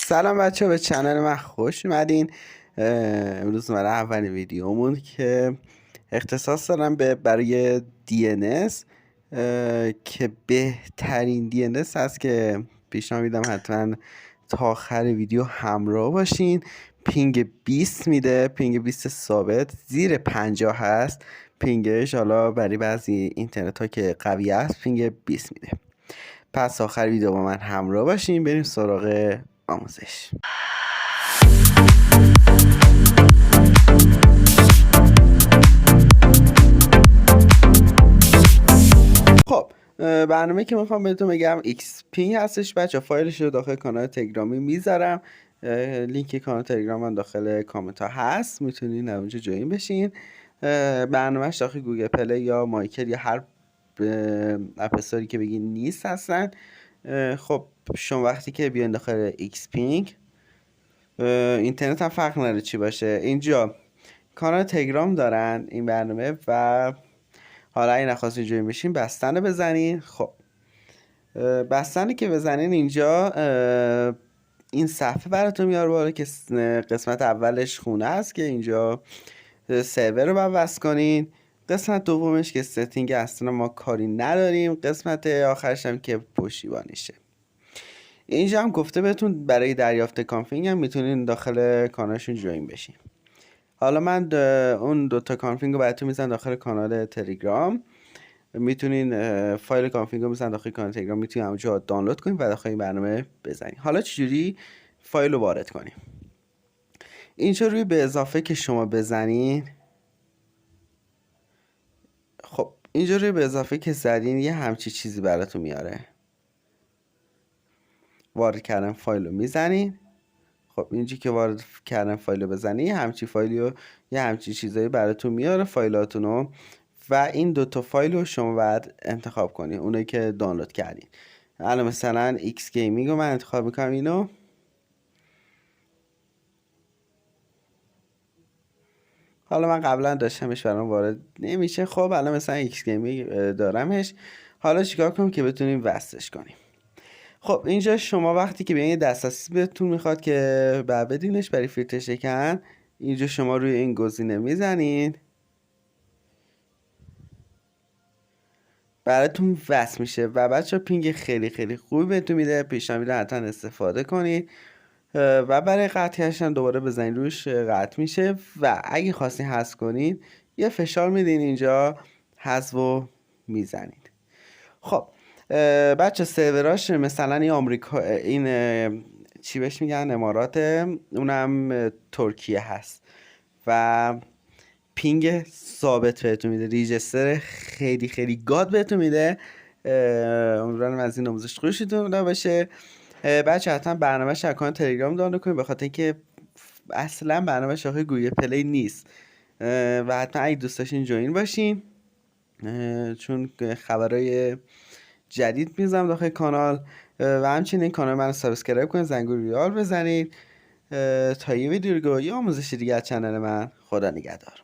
سلام بچه ها، به چنل من خوش اومدین. امروز برای اولین ویدیومون که اختصاص دارم برای DNS که بهترین DNS هست که پیشنهاد میدم حتما تا آخر ویدیو همراه باشین. پینگ 20 میده، پینگ 20 ثابت، زیر 50 هست پینگش. حالا برای بعضی اینترنت ها که قوی است پینگ 20 میده. پس آخر ویدیو با من همراه باشین، بریم سراغ آموزش. خب برنامه که میخوام بهتون بگم XPing هستش بچه. فایلش رو داخل کانال تلگرامی میذارم، لینک کانال تلگرام من داخل کامنت ها هست، میتونین اونجا جوین بشین. برنامهش داخل گوگل پلی یا مایکل یا هر اپ استوری که بگین نیست هستن. خب شما وقتی که بیاین داخل XPing، اینترنت هم فرق نداره چی باشه، اینجا کانال تلگرام دارن این برنامه و حالا اگه نخواستین جوین بشین بستن بزنین. خب بستنی که بزنین اینجا این صفحه براتون میاره بالا که قسمت اولش خونه است که اینجا سرور رو باید وصل کنین. قسمت دومش که ستینگ اصلا ما کاری نداریم. قسمت آخرش هم که پشتیبانیشه. اینجا هم گفته بهتون برای دریافت کانفیگ هم میتونین داخل کانالشون جوین بشین. حالا من اون دوتا کانفیگ رو براتون میزنم داخل کانال تلگرام. میتونین فایل کانفیگ رو میزنن داخل کانال تلگرام، میتونین همونجا دانلود کنین و داخل این برنامه بزنین. حالا چجوری فایل رو وارد کنیم؟ اینجا روی به اضافه که شما بزنین، خب اینجا روی به اضافه که زدین یه همچی چیزی براتون میاره. وارد کردن فایل رو میزنین. خب اینجا که وارد کردن فایل رو بزنین یه همچی فایلی و یه همچی چیزایی براتون میاره فایلاتون رو، و این دوتا فایل رو شما باید انتخاب کنید، اونایی که دانلود کردین. الان مثلا X Gaming رو من انتخاب میکنم اینو. حالا من قبلا داشتمش برام وارد نمیشه. خب الان مثلا X Gaming دارمش. حالا چیکار کنیم که بتونیم وصلش کنیم؟ خب اینجا شما وقتی که بیاین دسترسی بهتون میخواد که بعد بدینش برای فیلتر شکن، اینجا شما روی این گزینه میزنین، براتون وصل میشه و بچه پینگ خیلی خیلی خوبی بهتون میده. پیشنهاد میدم حتما استفاده کنید و برای قطعیش هم دوباره بزنید روش قطع میشه. و اگه خواستین حذف کنید یه فشار میدین اینجا، حذف رو میزنید. خب بچه سروراش مثلا این آمریکا، این چی بهش میگن، امارات، اونم ترکیه هست و پینگ ثابت بهتون میده، ریجستر خیلی خیلی گاد بهتون میده. امیدوارم از این آموزش خوشتون باشه. بچه حتما برنامه اکانت تلگرام دانلود کنید، به خاطر اینکه اصلا برنامه شاخه گوگل پلی نیست و حتما اگه دوست داشتین جوین باشین، چون خبرهای جدید میذارم داخل کانال. و همچنین کانال من رو سابسکرایب کنید، زنگوله ریال بزنید تا یه ویدیو دیگه یا آموزش دیگه از چنل من. خدا نگهدار.